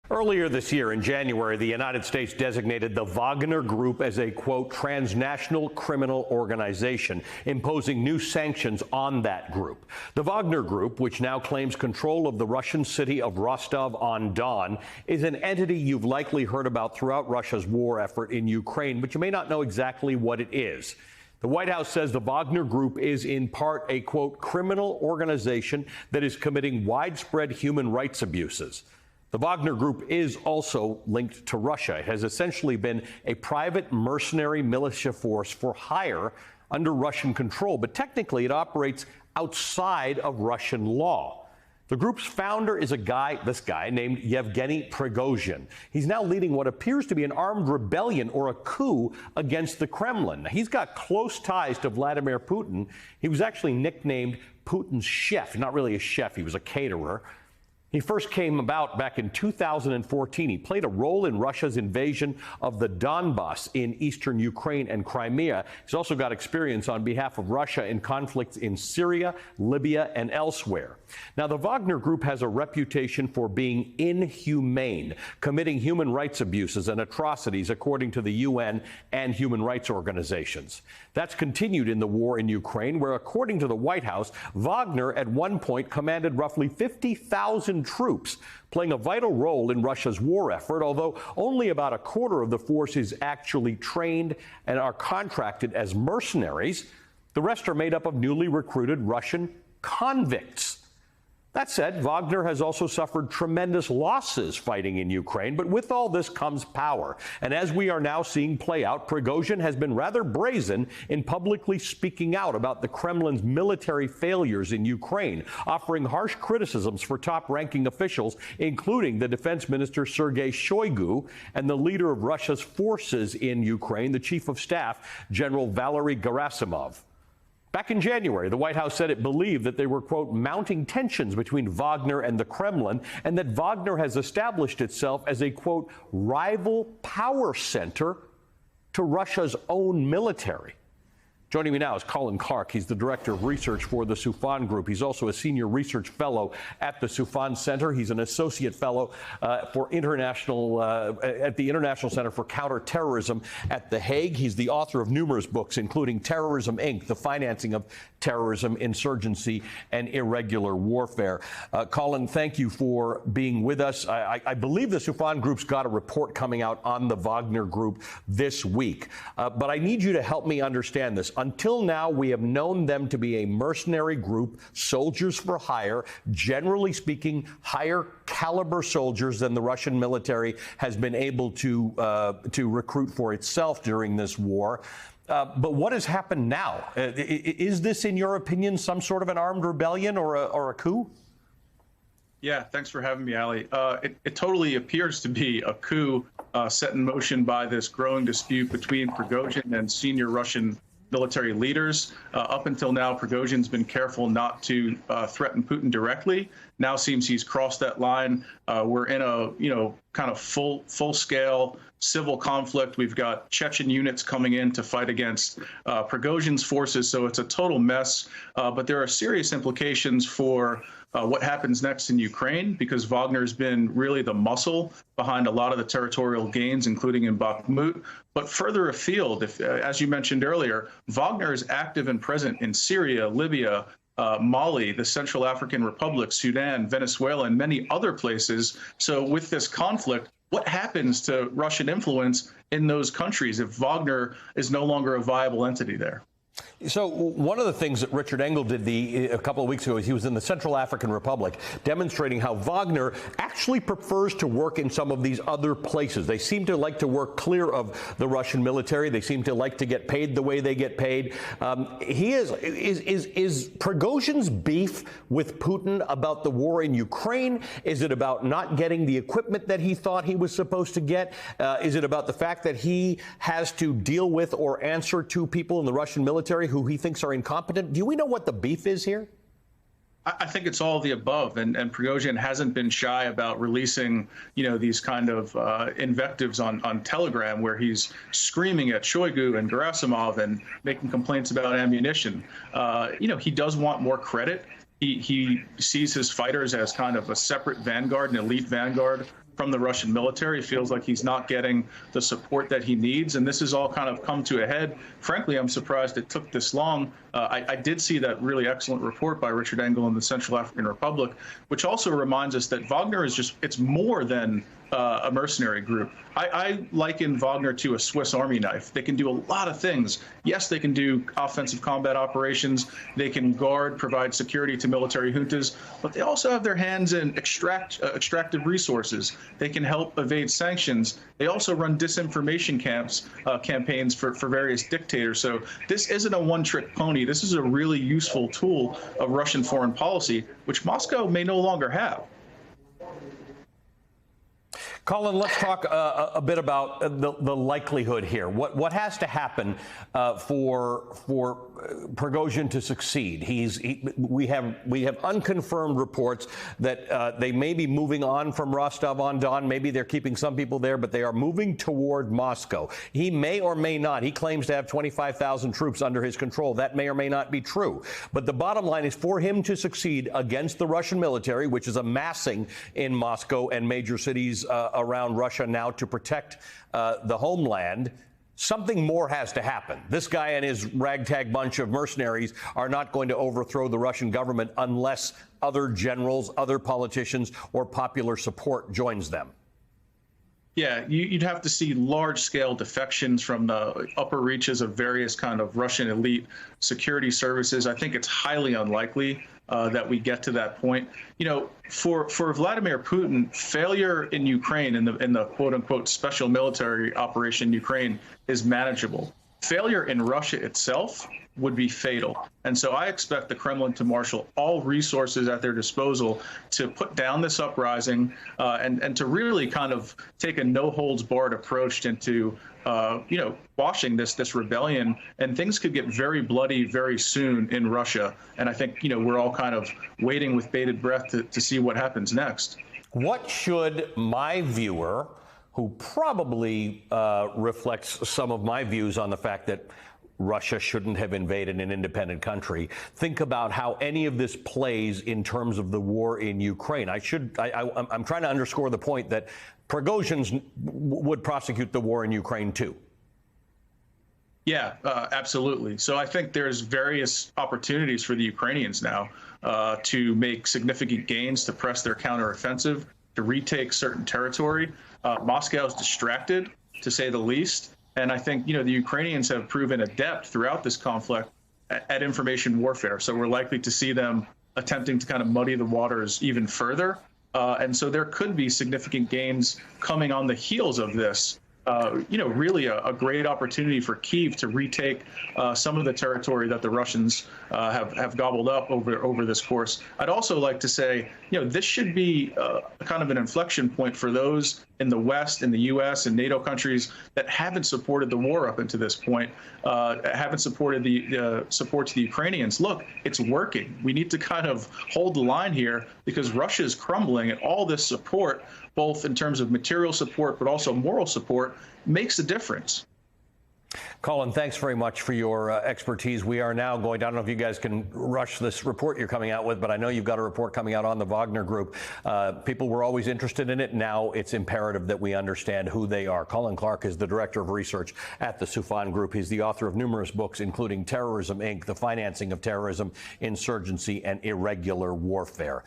Earlier this year, in January, the United States designated the Wagner Group as a, quote, transnational criminal organization, imposing new sanctions on that group. The Wagner Group, which now claims control of the Russian city of Rostov-on-Don, is an entity you've likely heard about throughout Russia's war effort in Ukraine, but you may not know exactly what it is. The White House says the Wagner Group is in part a, quote, criminal organization that is committing widespread human rights abuses. The Wagner Group is also linked to Russia. It has essentially been a private mercenary militia force for hire under Russian control, but technically it operates outside of Russian law. The group's founder is this guy named Yevgeny Prigozhin. He's now leading what appears to be an armed rebellion or a coup against the Kremlin. Now, he's got close ties to Vladimir Putin. He was actually nicknamed Putin's chef. Not really a chef, he was a caterer. He first came about back in 2014. He played a role in Russia's invasion of the Donbass in eastern Ukraine and Crimea. He's also got experience on behalf of Russia in conflicts in Syria, Libya, and elsewhere. Now, the Wagner Group has a reputation for being inhumane, committing human rights abuses and atrocities, according to the UN and human rights organizations. That's continued in the war in Ukraine, where, according to the White House, Wagner at one point commanded roughly 50,000 troops, playing a vital role in Russia's war effort, although only about a quarter of the force is actually trained and are contracted as mercenaries. The rest are made up of newly recruited Russian convicts. That said, Wagner has also suffered tremendous losses fighting in Ukraine, but with all this comes power. And as we are now seeing play out, Prigozhin has been rather brazen in publicly speaking out about the Kremlin's military failures in Ukraine, offering harsh criticisms for top-ranking officials, including the defense minister Sergei Shoigu and the leader of Russia's forces in Ukraine, the chief of staff, General Valery Gerasimov. Back in January, the White House said it believed that there were, quote, mounting tensions between Wagner and the Kremlin, and that Wagner has established itself as a, quote, rival power center to Russia's own military. Joining me now is Colin Clark. He's the director of research for the Soufan Group. He's also a senior research fellow at the Soufan Center. He's an associate fellow at the International Center for Counterterrorism at The Hague. He's the author of numerous books, including Terrorism, Inc., The Financing of Terrorism, Insurgency, and Irregular Warfare. Colin, thank you for being with us. I believe the Soufan Group's got a report coming out on the Wagner Group this week. But I need you to help me understand this. Until now, we have known them to be a mercenary group, soldiers for hire, generally speaking, higher caliber soldiers than the Russian military has been able to recruit for itself during this war. But what has happened now? Is this, in your opinion, some sort of an armed rebellion or a coup? Yeah, thanks for having me, Ali. It totally appears to be a coup set in motion by this growing dispute between Prigozhin and senior Russian military leaders. Up until now, Prigozhin's been careful not to threaten Putin directly. Now seems he's crossed that line. We're in a kind of full-scale civil conflict. We've got Chechen units coming in to fight against Prigozhin's forces, so it's a total mess. But there are serious implications for what happens next in Ukraine, because Wagner's been really the muscle behind a lot of the territorial gains, including in Bakhmut. But further afield, as you mentioned earlier, Wagner is active and present in Syria, Libya, Mali, the Central African Republic, Sudan, Venezuela, and many other places. So with this conflict, what happens to Russian influence in those countries if Wagner is no longer a viable entity there? So one of the things that Richard Engel did a couple of weeks ago is he was in the Central African Republic demonstrating how Wagner actually prefers to work in some of these other places. They seem to like to work clear of the Russian military. They seem to like to get paid the way they get paid. Is Prigozhin's beef with Putin about the war in Ukraine? Is it about not getting the equipment that he thought he was supposed to get? Is it about the fact that he has to deal with or answer to people in the Russian military who he thinks are incompetent? Do we know what the beef is here? I think it's all of the above, and Prigozhin hasn't been shy about releasing, these kind of invectives on Telegram, where he's screaming at Shoigu and Gerasimov and making complaints about ammunition. He does want more credit. He sees his fighters as kind of a separate vanguard, an elite vanguard from the Russian military. Feels like he's not getting the support that he needs. And this has all kind of come to a head. Frankly, I'm surprised it took this long. I did see that really excellent report by Richard Engel in the Central African Republic, which also reminds us that Wagner is it's more than a mercenary group. I liken Wagner to a Swiss Army knife. They can do a lot of things. Yes, they can do offensive combat operations. They can guard, provide security to military juntas, but they also have their hands in extractive resources. They can help evade sanctions. They also run disinformation campaigns for various dictators. So this isn't a one-trick pony. This is a really useful tool of Russian foreign policy, which Moscow may no longer have. Colin, let's talk a bit about the likelihood here. What has to happen for Prigozhin to succeed? We have unconfirmed reports that they may be moving on from Rostov-on-Don. Maybe they're keeping some people there, but they are moving toward Moscow. He may or may not. He claims to have 25,000 troops under his control. That may or may not be true. But the bottom line is, for him to succeed against the Russian military, which is amassing in Moscow and major cities around Russia now to protect the homeland, something more has to happen. This guy and his ragtag bunch of mercenaries are not going to overthrow the Russian government unless other generals, other politicians, or popular support joins them. Yeah, you'd have to see large-scale defections from the upper reaches of various kind of Russian elite security services. I think it's highly unlikely that we get to that point. You know, for Vladimir Putin, failure in Ukraine, in the quote-unquote special military operation in Ukraine, is manageable. Failure in Russia itself would be fatal. And so I expect the Kremlin to marshal all resources at their disposal to put down this uprising and to really kind of take a no-holds-barred approach into quashing this rebellion. And things could get very bloody very soon in Russia. And I think, we're all kind of waiting with bated breath to see what happens next. What should my viewer, who probably reflects some of my views on the fact that Russia shouldn't have invaded an independent country, think about how any of this plays in terms of the war in Ukraine? I'm trying to underscore the point that Prigozhin would prosecute the war in Ukraine too. Yeah, absolutely. So I think there's various opportunities for the Ukrainians now to make significant gains, to press their counteroffensive, to retake certain territory. Moscow is distracted, to say the least. And I think, the Ukrainians have proven adept throughout this conflict at information warfare. So we're likely to see them attempting to kind of muddy the waters even further. And so there could be significant gains coming on the heels of this. Really a great opportunity for Kyiv to retake some of the territory that the Russians have gobbled up over this course. I'd also like to say, this should be kind of an inflection point for those in the West, in the U.S. and NATO countries that haven't supported the war up until this point, haven't supported the support to the Ukrainians. Look, it's working. We need to kind of hold the line here because Russia is crumbling, and all this support, both in terms of material support but also moral support, makes a difference. Colin, thanks very much for your expertise. We are now going to, I don't know if you guys can rush this report you're coming out with, but I know you've got a report coming out on the Wagner Group. People were always interested in it. Now it's imperative that we understand who they are. Colin Clark is the director of research at the Soufan Group. He's the author of numerous books, including Terrorism, Inc., The Financing of Terrorism, Insurgency, and Irregular Warfare.